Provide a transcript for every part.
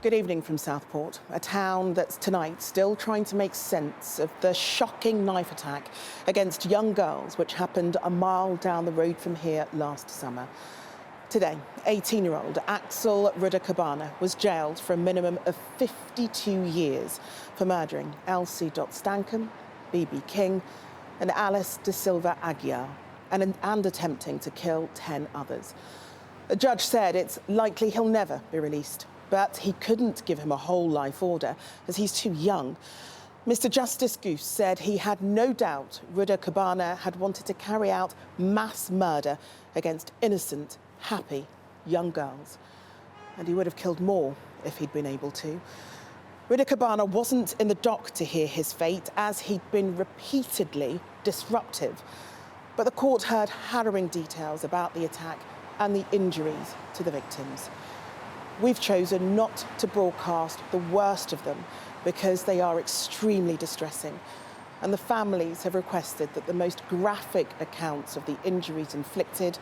Good evening from Southport, a town that's tonight still trying to make sense of the shocking knife attack against young girls which happened a mile down the road from here last summer. Today, 18-year-old Axel Rudakubana was jailed for a minimum of 52 years for murdering Elsie Dot Stancombe, Bebe King and Alice da Silva Aguiar and attempting to kill 10 others. The judge said it's likely he'll never be released, but he couldn't give him a whole life order as he's too young. Mr. Justice Goose said he had no doubt Rudakubana had wanted to carry out mass murder against innocent, happy young girls. And he would have killed more if he'd been able to. Rudakubana wasn't in the dock to hear his fate as he'd been repeatedly disruptive. But the court heard harrowing details about the attack and the injuries to the victims. We've chosen not to broadcast the worst of them because they are extremely distressing. And the families have requested that the most graphic accounts of the injuries inflicted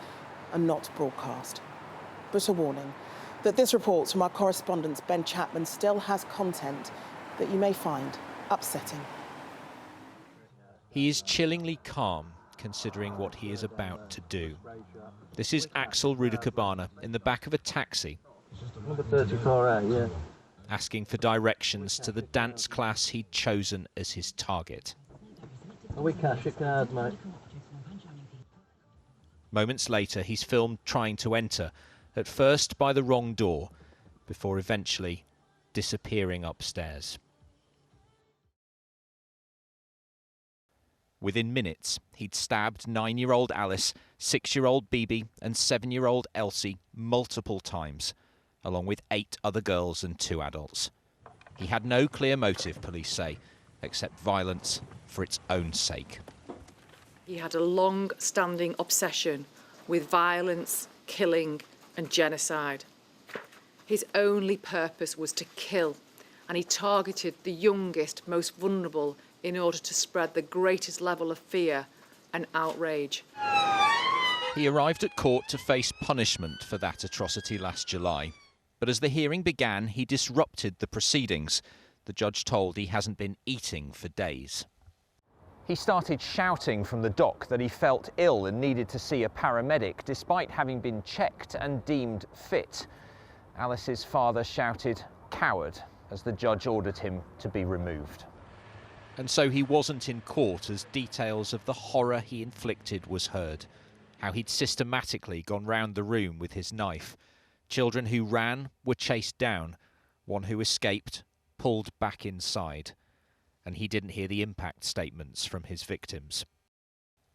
are not broadcast. But a warning that this report from our correspondent Ben Chapman still has content that you may find upsetting. He is chillingly calm considering what he is about to do. This is Axel Rudakubana in the back of a taxi. Number 34A, yeah. Asking for directions to the dance class he'd chosen as his target. Are we cash your card, mate? Moments later, he's filmed trying to enter, at first by the wrong door, before eventually disappearing upstairs. Within minutes, he'd stabbed 9-year-old Alice, 6-year-old Bebe and 7-year-old Elsie multiple times, along with 8 other girls and 2 adults. He had no clear motive, police say, except violence for its own sake. He had a long-standing obsession with violence, killing and genocide. His only purpose was to kill, and he targeted the youngest, most vulnerable in order to spread the greatest level of fear and outrage. He arrived at court to face punishment for that atrocity last July. But as the hearing began, he disrupted the proceedings. The judge told he hasn't been eating for days. He started shouting from the dock that he felt ill and needed to see a paramedic, despite having been checked and deemed fit. Alice's father shouted, "Coward," as the judge ordered him to be removed. And so he wasn't in court as details of the horror he inflicted was heard. How he'd systematically gone round the room with his knife. Children who ran were chased down. One who escaped pulled back inside. And he didn't hear the impact statements from his victims.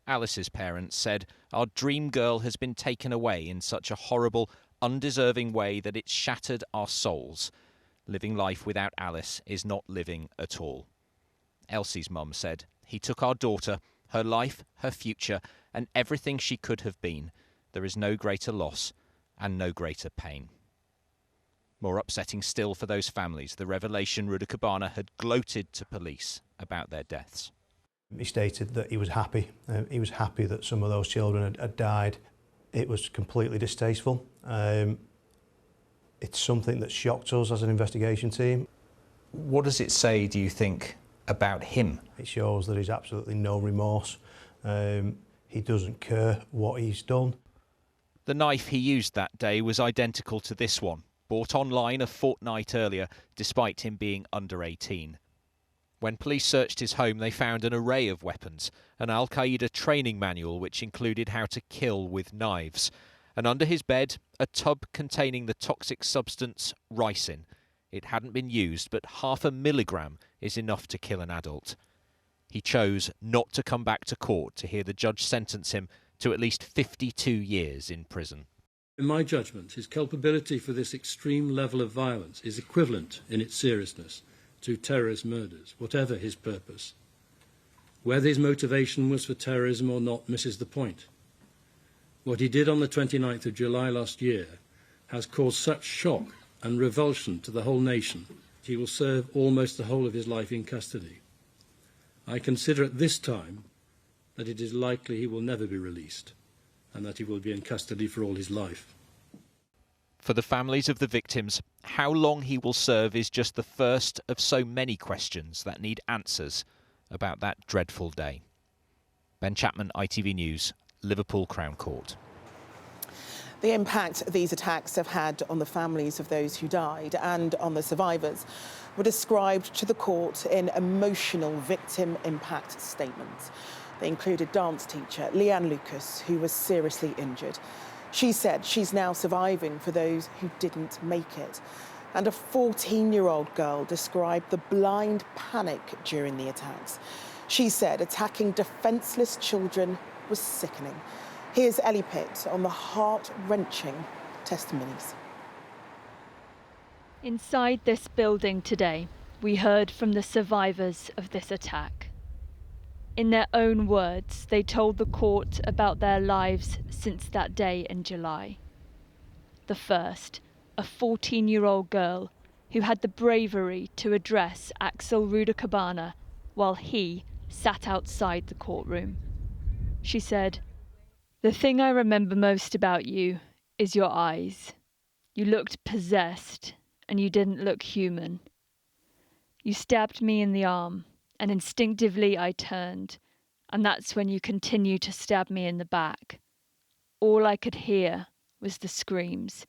Alice's parents said, "Our dream girl has been taken away in such a horrible, undeserving way that it shattered our souls. Living life without Alice is not living at all." Elsie's mum said, "He took our daughter, her life, her future, and everything she could have been. There is no greater loss and no greater pain." More upsetting still for those families, the revelation Rudakubana had gloated to police about their deaths. He stated that he was happy. He was happy that some of those children had died. It was completely distasteful. It's something that shocked us as an investigation team. What does it say, do you think, about him? It shows that he's absolutely no remorse. He doesn't care what he's done. The knife he used that day was identical to this one, bought online a fortnight earlier, despite him being under 18. When police searched his home, they found an array of weapons, an Al-Qaeda training manual which included how to kill with knives, and under his bed, a tub containing the toxic substance ricin. It hadn't been used, but 0.5 milligram is enough to kill an adult. He chose not to come back to court to hear the judge sentence him to at least 52 years in prison. In my judgment, his culpability for this extreme level of violence is equivalent in its seriousness to terrorist murders, whatever his purpose. Whether his motivation was for terrorism or not misses the point. What he did on the 29th of July last year has caused such shock and revulsion to the whole nation, he will serve almost the whole of his life in custody. I consider at this time that it is likely he will never be released and that he will be in custody for all his life. For the families of the victims, how long he will serve is just the first of so many questions that need answers about that dreadful day. Ben Chapman, ITV News, Liverpool Crown Court. The impact these attacks have had on the families of those who died and on the survivors were described to the court in emotional victim impact statements. They included dance teacher Leanne Lucas, who was seriously injured. She said she's now surviving for those who didn't make it. And a 14-year-old girl described the blind panic during the attacks. She said attacking defenceless children was sickening. Here's Ellie Pitt on the heart-wrenching testimonies. Inside this building today, we heard from the survivors of this attack. In their own words, they told the court about their lives since that day in July. The first, a 14-year-old girl who had the bravery to address Axel Rudakubana while he sat outside the courtroom. She said, "The thing I remember most about you is your eyes. You looked possessed and you didn't look human. You stabbed me in the arm and instinctively I turned, and that's when you continued to stab me in the back. All I could hear was the screams.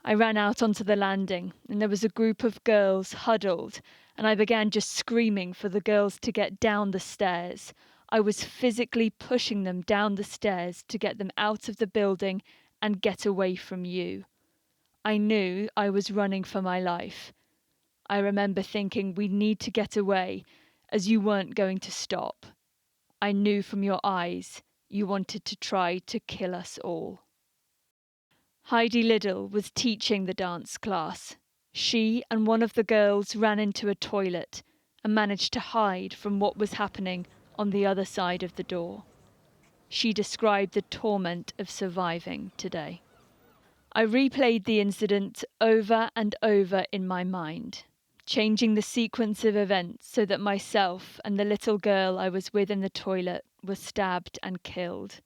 I ran out onto the landing and there was a group of girls huddled and I began just screaming for the girls to get down the stairs. I was physically pushing them down the stairs to get them out of the building and get away from you. I knew I was running for my life. I remember thinking we need to get away as you weren't going to stop. I knew from your eyes you wanted to try to kill us all." Heidi Liddell was teaching the dance class. She and one of the girls ran into a toilet and managed to hide from what was happening on the other side of the door. She described the torment of surviving today. I replayed the incident over and over in my mind, changing the sequence of events so that myself and the little girl I was with in the toilet were stabbed and killed.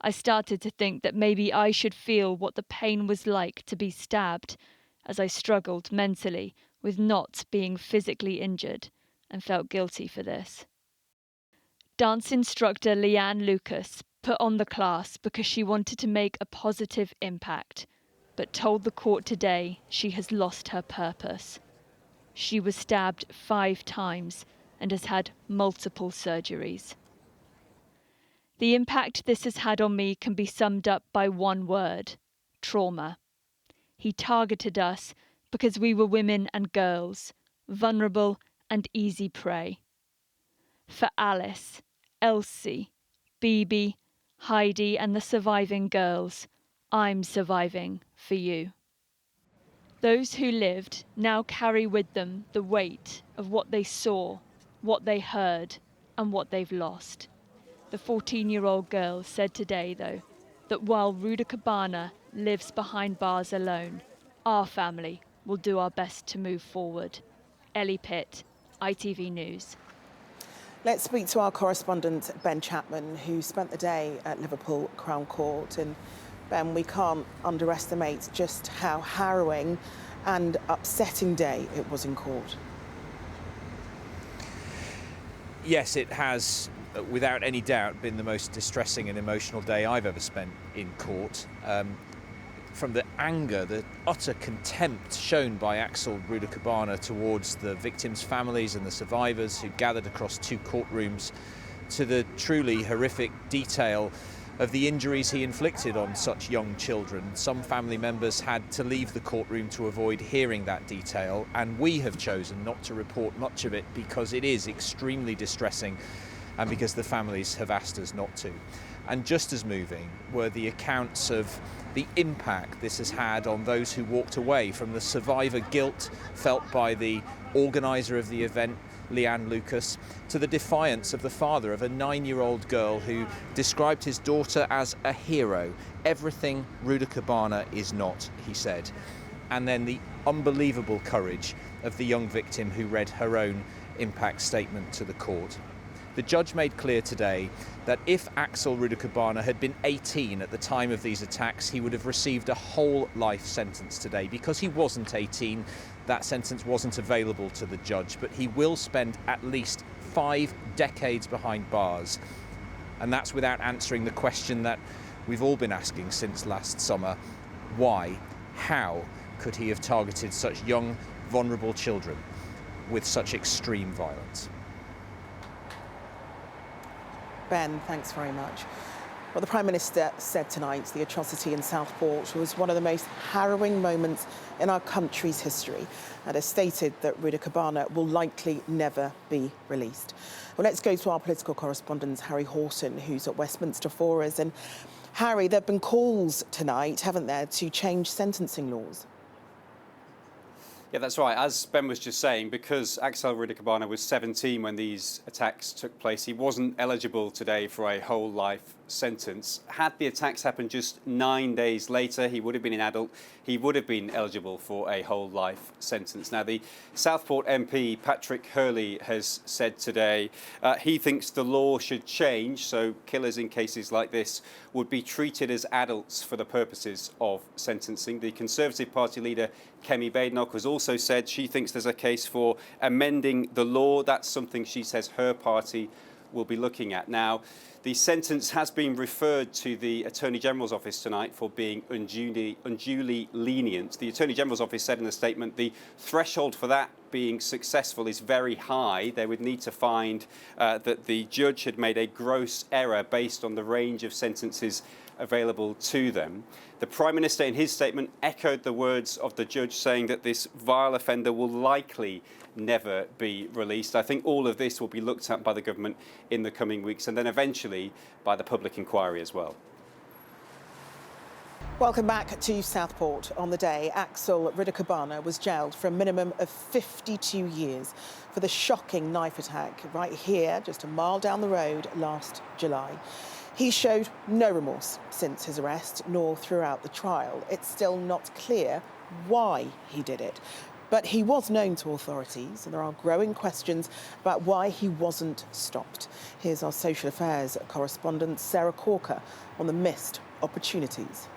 I started to think that maybe I should feel what the pain was like to be stabbed, as I struggled mentally with not being physically injured and felt guilty for this. Dance instructor Leanne Lucas put on the class because she wanted to make a positive impact, but told the court today she has lost her purpose. She was stabbed 5 times and has had multiple surgeries. The impact this has had on me can be summed up by one word: trauma. He targeted us because we were women and girls, vulnerable and easy prey. For Alice, Elsie, Bebe, Heidi and the surviving girls, I'm surviving for you. Those who lived now carry with them the weight of what they saw, what they heard, and what they've lost. The 14-year-old girl said today, though, that while Rudakubana lives behind bars alone, our family will do our best to move forward. Ellie Pitt, ITV News. Let's speak to our correspondent, Ben Chapman, who spent the day at Liverpool Crown Court. And Ben, we can't underestimate just how harrowing and upsetting day it was in court. Yes, it has, without any doubt, been the most distressing and emotional day I've ever spent in court. From the anger, the utter contempt shown by Axel Rudakubana towards the victims' families and the survivors who gathered across 2 courtrooms, to the truly horrific detail of the injuries he inflicted on such young children. Some family members had to leave the courtroom to avoid hearing that detail, and we have chosen not to report much of it because it is extremely distressing and because the families have asked us not to. And just as moving were the accounts of the impact this has had on those who walked away, from the survivor guilt felt by the organiser of the event, Leanne Lucas, to the defiance of the father of a 9-year-old girl who described his daughter as a hero. Everything Rudakubana is not, he said. And then the unbelievable courage of the young victim who read her own impact statement to the court. The judge made clear today that if Axel Rudakubana had been 18 at the time of these attacks, he would have received a whole life sentence today. Because he wasn't 18, that sentence wasn't available to the judge, but he will spend at least 5 decades behind bars. And that's without answering the question that we've all been asking since last summer. Why? How could he have targeted such young, vulnerable children with such extreme violence? Ben, thanks very much. Well, the Prime Minister said tonight the atrocity in Southport was one of the most harrowing moments in our country's history, and has stated that Rudakubana will likely never be released. Well, let's go to our political correspondent, Harry Horton, who's at Westminster for us. And Harry, there have been calls tonight, haven't there, to change sentencing laws? Yeah, that's right. As Ben was just saying, because Axel Rudakubana was 17 when these attacks took place, he wasn't eligible today for a whole life sentence. Had the attacks happened just 9 days later, he would have been an adult. He would have been eligible for a whole life sentence. Now, the Southport MP, Patrick Hurley, has said today he thinks the law should change so killers in cases like this would be treated as adults for the purposes of sentencing. The Conservative Party leader, Kemi Badenoch, has also said she thinks there's a case for amending the law. That's something she says her party will be looking at. Now, the sentence has been referred to the Attorney General's office tonight for being unduly lenient. The Attorney General's office said in a statement the threshold for that being successful is very high. They would need to find that the judge had made a gross error based on the range of sentences available to them. The Prime Minister, in his statement, echoed the words of the judge, saying that this vile offender will likely never be released. I think all of this will be looked at by the government in the coming weeks, and then eventually by the public inquiry as well. Welcome back to Southport. On the day, Axel Rudakubana was jailed for a minimum of 52 years for the shocking knife attack right here, just a mile down the road, last July. He showed no remorse since his arrest, nor throughout the trial. It's still not clear why he did it. But he was known to authorities, and there are growing questions about why he wasn't stopped. Here's our social affairs correspondent, Sarah Corker, on the missed opportunities.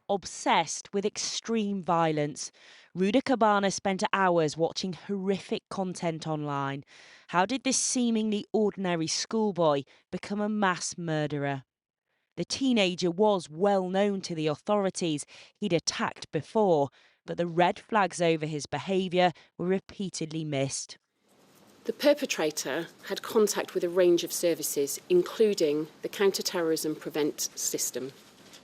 Obsessed with extreme violence, Rudakubana spent hours watching horrific content online. How did this seemingly ordinary schoolboy become a mass murderer? The teenager was well known to the authorities. He'd attacked before, but the red flags over his behaviour were repeatedly missed. The perpetrator had contact with a range of services, including the counter-terrorism Prevent system.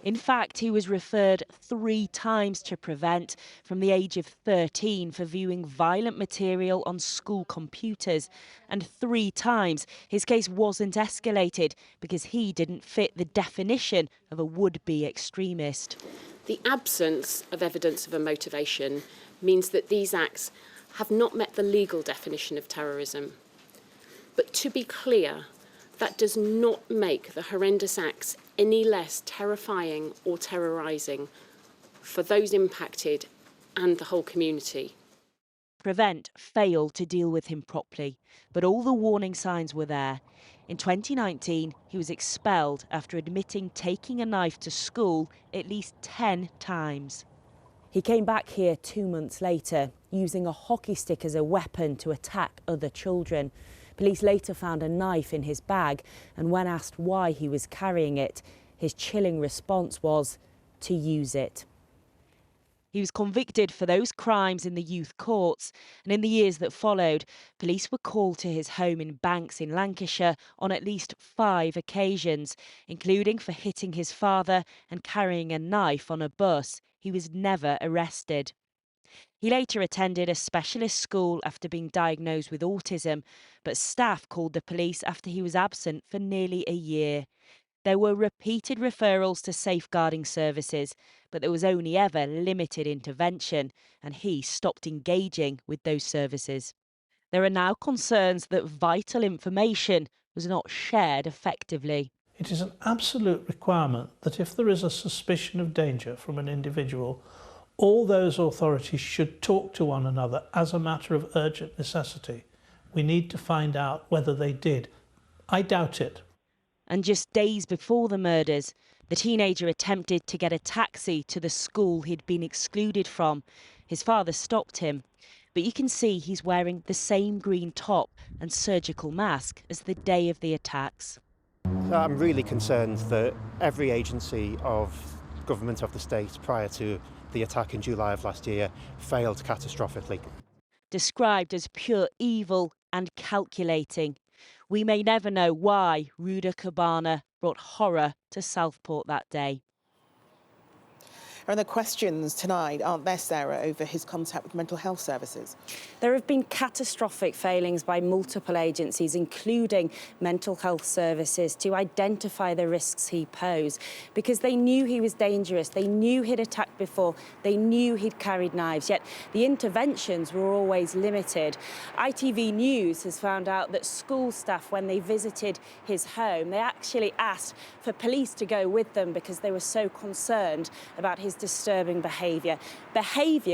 In fact, he was referred 3 times to Prevent from the age of 13 for viewing violent material on school computers. And 3 times his case wasn't escalated because he didn't fit the definition of a would-be extremist. The absence of evidence of a motivation means that these acts have not met the legal definition of terrorism. But to be clear, that does not make the horrendous acts any less terrifying or terrorising for those impacted and the whole community. Prevent failed to deal with him properly, but all the warning signs were there. In 2019, he was expelled after admitting taking a knife to school at least 10 times. He came back here 2 months later, using a hockey stick as a weapon to attack other children. Police later found a knife in his bag, and when asked why he was carrying it, his chilling response was to use it. He was convicted for those crimes in the youth courts, and in the years that followed, police were called to his home in Banks in Lancashire on at least 5 occasions, including for hitting his father and carrying a knife on a bus. He was never arrested. He later attended a specialist school after being diagnosed with autism, but staff called the police after he was absent for nearly a year. There were repeated referrals to safeguarding services, but there was only ever limited intervention, and he stopped engaging with those services. There are now concerns that vital information was not shared effectively. It is an absolute requirement that if there is a suspicion of danger from an individual, all those authorities should talk to one another as a matter of urgent necessity, We need to find out whether they did. I doubt it. And just days before the murders, the teenager attempted to get a taxi to the school he'd been excluded from. His father stopped him, but you can see he's wearing the same green top and surgical mask as the day of the attacks. I'm really concerned that every agency of government of the state prior to the attack in July of last year failed catastrophically. Described as pure evil and calculating. We may never know why Rudakubana brought horror to Southport that day. And the questions tonight, aren't there, Sarah, over his contact with mental health services? There have been catastrophic failings by multiple agencies, including mental health services, to identify the risks he posed, because they knew he was dangerous, they knew he'd attacked before, they knew he'd carried knives, yet the interventions were always limited. ITV News has found out that school staff, when they visited his home, they actually asked for police to go with them because they were so concerned about his disturbing behaviour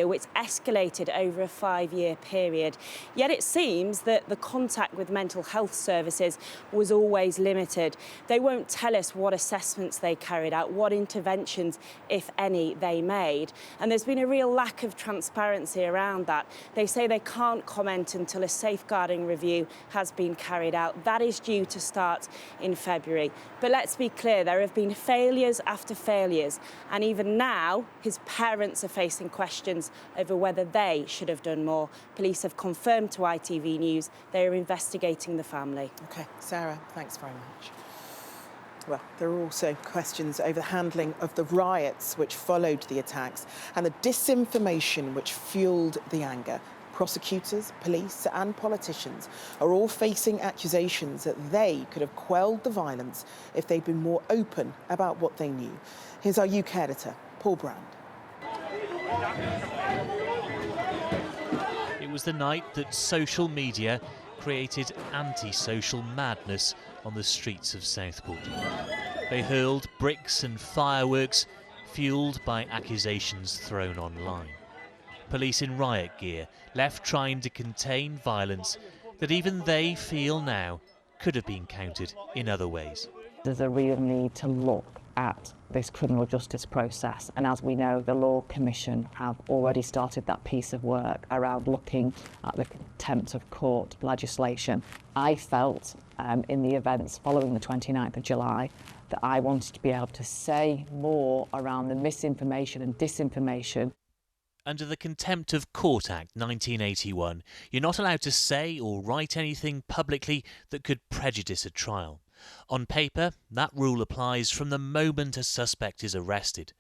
which escalated over a 5-year period. Yet it seems that the contact with mental health services was always limited. They won't tell us what assessments they carried out, what interventions, if any, they made. And there's been a real lack of transparency around that. They say they can't comment until a safeguarding review has been carried out. That is due to start in February. But let's be clear, there have been failures after failures, and even now his parents are facing questions over whether they should have done more. Police have confirmed to ITV News they are investigating the family. OK, Sarah, thanks very much. Well, there are also questions over the handling of the riots which followed the attacks and the disinformation which fuelled the anger. Prosecutors, police and politicians are all facing accusations that they could have quelled the violence if they'd been more open about what they knew. Here's our UK editor, Paul Brand. It was the night that social media created anti-social madness on the streets of Southport. They hurled bricks and fireworks, fuelled by accusations thrown online. Police in riot gear left trying to contain violence that even they feel now could have been countered in other ways. There's a real need to look at this criminal justice process, and as we know, the Law Commission have already started that piece of work around looking at the contempt of court legislation. I felt in the events following the 29th of July that I wanted to be able to say more around the misinformation and disinformation. Under the Contempt of Court Act 1981, you're not allowed to say or write anything publicly that could prejudice a trial. On paper, that rule applies from the moment a suspect is arrested,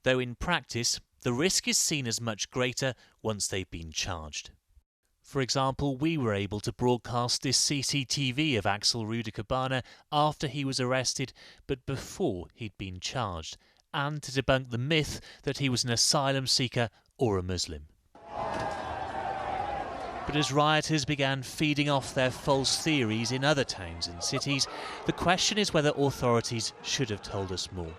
though in practice, the risk is seen as much greater once they've been charged. For example, we were able to broadcast this CCTV of Axel Rudakubana after he was arrested, but before he'd been charged, and to debunk the myth that he was an asylum seeker or a Muslim. But as rioters began feeding off their false theories in other towns and cities, the question is whether authorities should have told us more.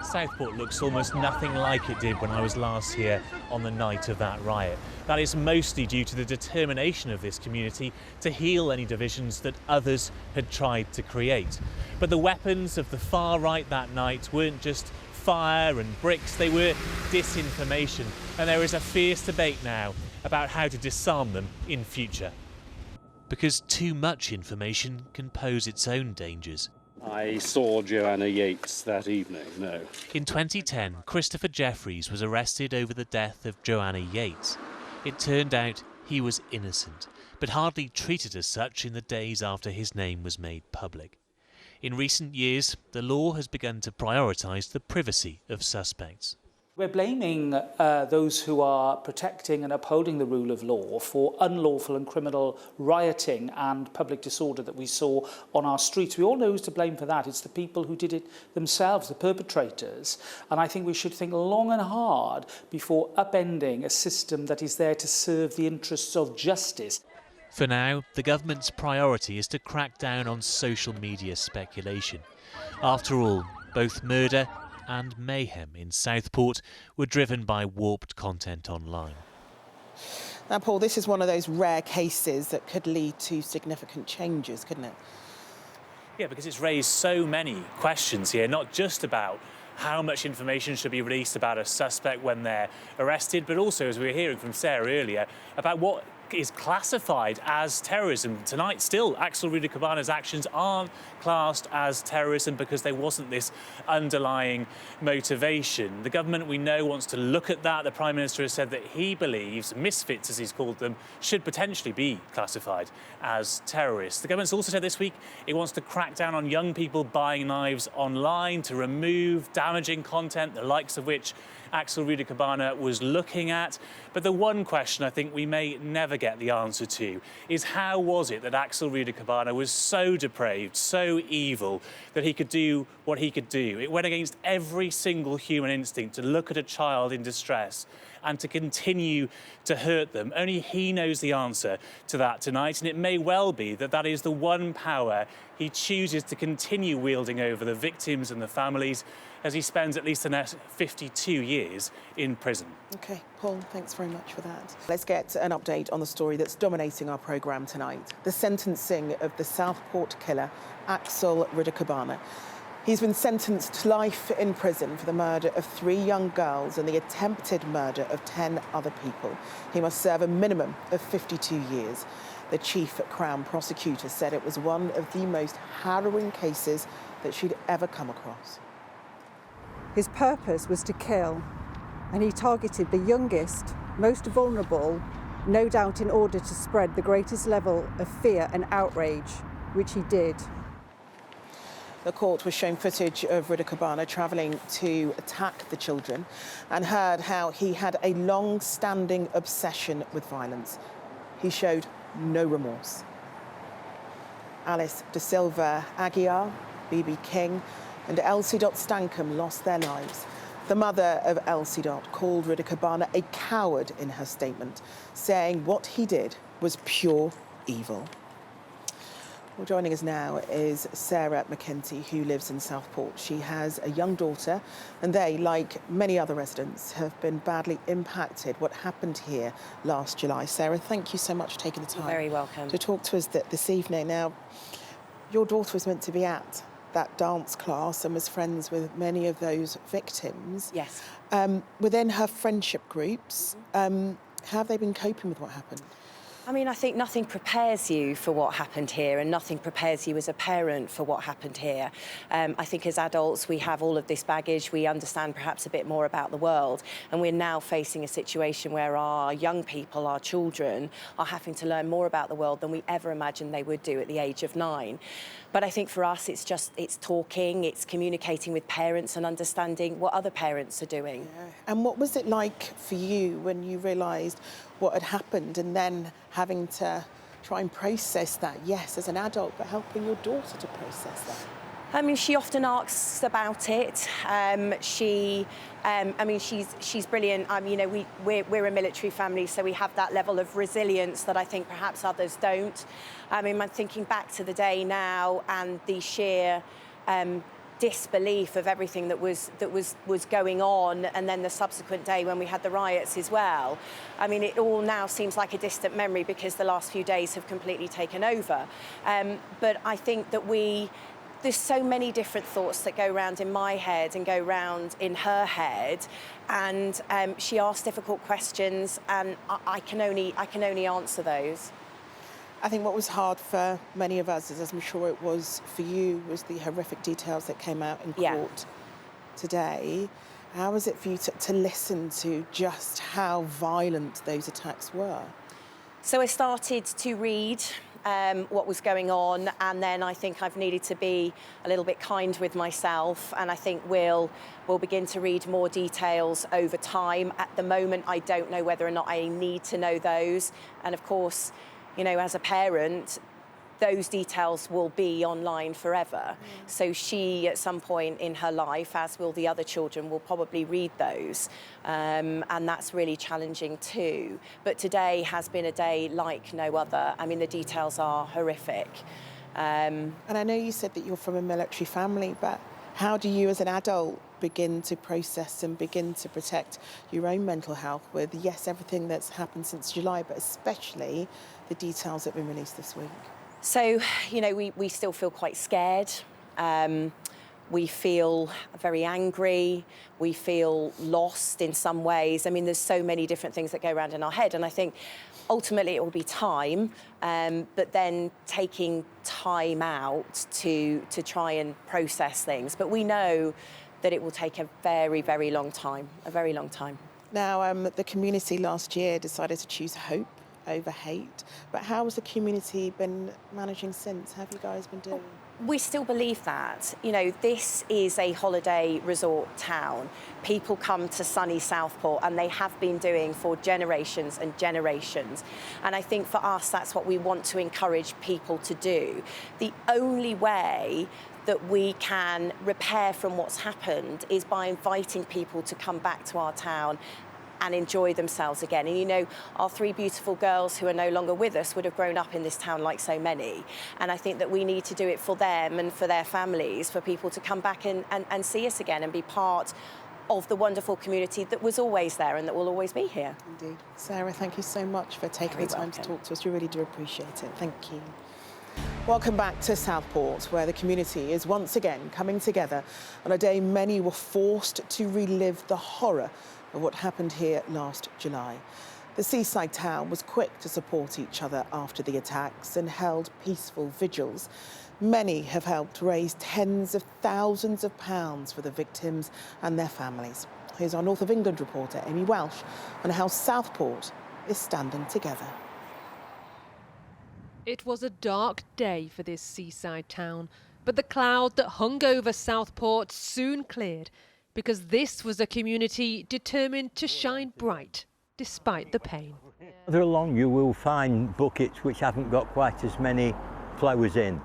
Southport looks almost nothing like it did when I was last here on the night of that riot. That is mostly due to the determination of this community to heal any divisions that others had tried to create. But the weapons of the far right that night weren't just fire and bricks, they were disinformation, and there is a fierce debate now about how to disarm them in future. Because too much information can pose its own dangers. I saw Joanna Yates that evening, no. In 2010, Christopher Jeffries was arrested over the death of Joanna Yates. It turned out he was innocent, but hardly treated as such in the days after his name was made public. In recent years, the law has begun to prioritise the privacy of suspects. We're blaming those who are protecting and upholding the rule of law for unlawful and criminal rioting and public disorder that we saw on our streets. We all know who's to blame for that. It's the people who did it themselves, the perpetrators. And I think we should think long and hard before upending a system that is there to serve the interests of justice. For now, the government's priority is to crack down on social media speculation. After all, both murder and mayhem in Southport were driven by warped content online. Now, Paul, this is one of those rare cases that could lead to significant changes, couldn't it? Yeah, because it's raised so many questions here, not just about how much information should be released about a suspect when they're arrested, but also, as we were hearing from Sarah earlier, about what is classified as terrorism. Tonight, still, Axel Rudakubana's actions aren't classed as terrorism because there wasn't this underlying motivation. The government, we know, wants to look at that. The Prime Minister has said that he believes misfits, as he's called them, should potentially be classified as terrorists. The government's also said this week it wants to crack down on young people buying knives online to remove damaging content, the likes of which Axel Rudakubana was looking at. But the one question I think we may never get the answer to is how was it that Axel Rudakubana was so depraved, so evil, that he could do what he could do? It went against every single human instinct to look at a child in distress and to continue to hurt them. Only he knows the answer to that tonight, and it may well be that that is the one power he chooses to continue wielding over the victims and the families as he spends at least the next 52 years in prison. OK, Paul, thanks very much for that. Let's get an update on the story that's dominating our programme tonight, the sentencing of the Southport killer, Axel Rudakubana. He's been sentenced to life in prison for the murder of 3 young girls and the attempted murder of 10 other people. He must serve a minimum of 52 years. The chief Crown prosecutor said it was one of the most harrowing cases that she'd ever come across. His purpose was to kill, and he targeted the youngest, most vulnerable, no doubt in order to spread the greatest level of fear and outrage, which he did. The court was shown footage of Rudakubana travelling to attack the children and heard how he had a long-standing obsession with violence. He showed no remorse. Alice da Silva Aguiar, Bebe King and Elsie Dot Stancombe lost their lives. The mother of Elsie Dot called Rudakubana a coward in her statement, saying what he did was pure evil. Well, joining us now is Sarah McKenzie, who lives in Southport. She has a young daughter, and they, like many other residents, have been badly impacted. What happened here last July. Sarah, thank you so much for taking the time. You're very welcome. To talk to us this evening. Now, your daughter was meant to be at that dance class and was friends with many of those victims. Yes. Within her friendship groups, how have they been coping with what happened? I mean, I think nothing prepares you for what happened here, and nothing prepares you as a parent for what happened here. I think as adults, we have all of this baggage. We understand perhaps a bit more about the world, and we're now facing a situation where our young people, our children, are having to learn more about the world than we ever imagined they would do at the age of 9. But I think for us, it's talking, it's communicating with parents and understanding what other parents are doing. Yeah. And what was it like for you when you realised what had happened and then having to try and process that, yes, as an adult, but helping your daughter to process that? I mean, she often asks about it. I mean, she's brilliant. You know, we're a military family, so we have that level of resilience that I think perhaps others don't. I mean, I'm thinking back to the day now and the sheer disbelief of everything that was going on, and then the subsequent day when we had the riots as well. I mean, it all now seems like a distant memory because the last few days have completely taken over. But I think that there's so many different thoughts that go round in my head and go round in her head, and she asks difficult questions, and I can only answer those. I think what was hard for many of us, as I'm sure it was for you, was the horrific details that came out in court today. How was it for you to listen to just how violent those attacks were? So I started to read what was going on, and then I think I've needed to be a little bit kind with myself, and I think we'll begin to read more details over time. At the moment, I don't know whether or not I need to know those, and of course, you know, as a parent, those details will be online forever. So she, at some point in her life, as will the other children, will probably read those. And that's really challenging too. But today has been a day like no other. I mean, the details are horrific. And I know you said that you're from a military family, but how do you as an adult begin to process and begin to protect your own mental health with, yes, everything that's happened since July, but especially the details that have been released this week? So, you know, we still feel quite scared. We feel very angry. We feel lost in some ways. I mean, there's so many different things that go around in our head. And I think ultimately it will be time, but then taking time out to try and process things. But we know that it will take a very, very long time, a very long time. Now, the community last year decided to choose hope over hate. But how has the community been managing since? How have you guys been doing? We still believe that. You know, this is a holiday resort town. People come to sunny Southport, and they have been doing for generations and generations. And I think for us, that's what we want to encourage people to do. The only way that we can repair from what's happened is by inviting people to come back to our town and enjoy themselves again. And you know, our three beautiful girls who are no longer with us would have grown up in this town like so many. And I think that we need to do it for them and for their families, for people to come back and see us again and be part of the wonderful community that was always there and that will always be here. Indeed. Sarah, thank you so much for taking the time to talk to us. We really do appreciate it. Thank you. Welcome back to Southport, where the community is once again coming together on a day many were forced to relive the horror of what happened here last July. The seaside town was quick to support each other after the attacks and held peaceful vigils. Many have helped raise tens of thousands of pounds for the victims and their families. Here's our North of England reporter, Amy Welsh, on how Southport is standing together. It was a dark day for this seaside town, but the cloud that hung over Southport soon cleared, because this was a community determined to shine bright despite the pain. Further along you will find buckets which haven't got quite as many flowers in.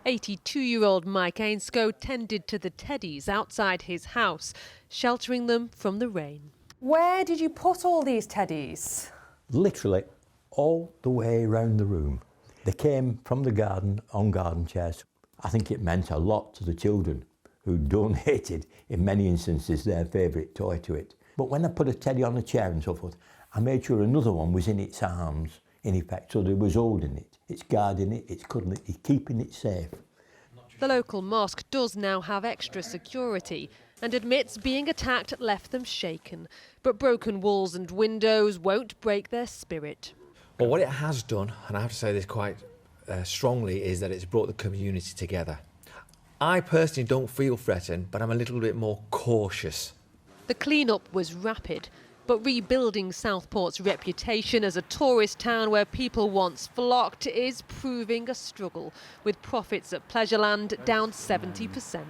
82-year-old Mike Ainscoe tended to the teddies outside his house, sheltering them from the rain. Where did you put all these teddies? Literally all the way around the room. They came from the garden on garden chairs. I think it meant a lot to the children, who donated, in many instances, their favourite toy to it. But when I put a teddy on a chair and so forth, I made sure another one was in its arms, in effect, so that it was holding it. It's guarding it, it's cuddling it, it's keeping it safe. The local mosque does now have extra security and admits being attacked left them shaken. But broken walls and windows won't break their spirit. Well, what it has done, and I have to say this quite strongly, is that it's brought the community together. I personally don't feel threatened, but I'm a little bit more cautious. The clean-up was rapid, but rebuilding Southport's reputation as a tourist town where people once flocked is proving a struggle, with profits at Pleasureland down 70%.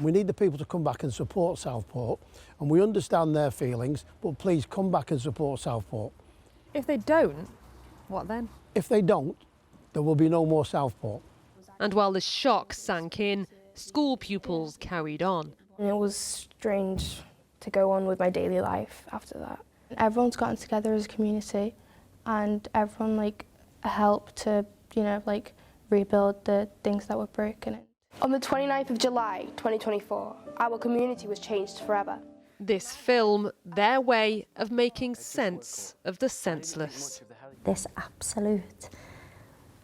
We need the people to come back and support Southport, and we understand their feelings, but please come back and support Southport. If they don't, what then? If they don't, there will be no more Southport. And while the shock sank in, school pupils carried on. And it was strange to go on with my daily life after that. Everyone's gotten together as a community, and everyone helped to, rebuild the things that were broken. On the 29th of July 2024, our community was changed forever. This film, their way of making sense of the senseless. This absolute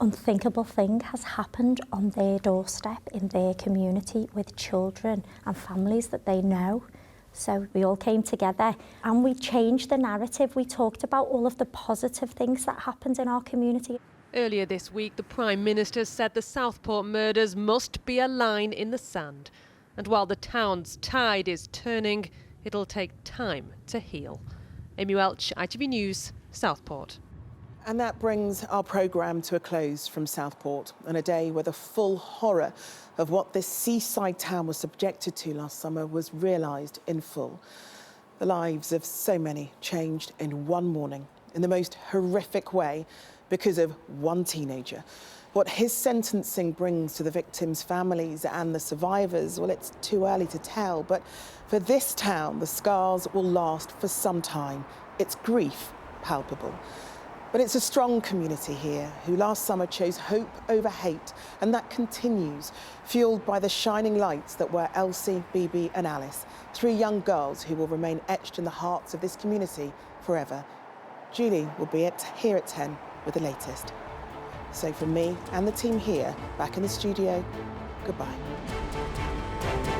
unthinkable thing has happened on their doorstep in their community with children and families that they know. So we all came together and we changed the narrative. We talked about all of the positive things that happened in our community. Earlier this week, the Prime Minister said the Southport murders must be a line in the sand. And while the town's tide is turning, it'll take time to heal. Amy Welch, ITV News, Southport. And that brings our programme to a close from Southport on a day where the full horror of what this seaside town was subjected to last summer was realised in full. The lives of so many changed in one morning in the most horrific way because of one teenager. What his sentencing brings to the victims' families and the survivors, well, it's too early to tell. But for this town, the scars will last for some time. Its grief palpable. But it's a strong community here who last summer chose hope over hate, and that continues, fuelled by the shining lights that were Elsie, Bebe and Alice, 3 young girls who will remain etched in the hearts of this community forever. Julie will be here at 10 with the latest. So from me and the team here, back in the studio, goodbye.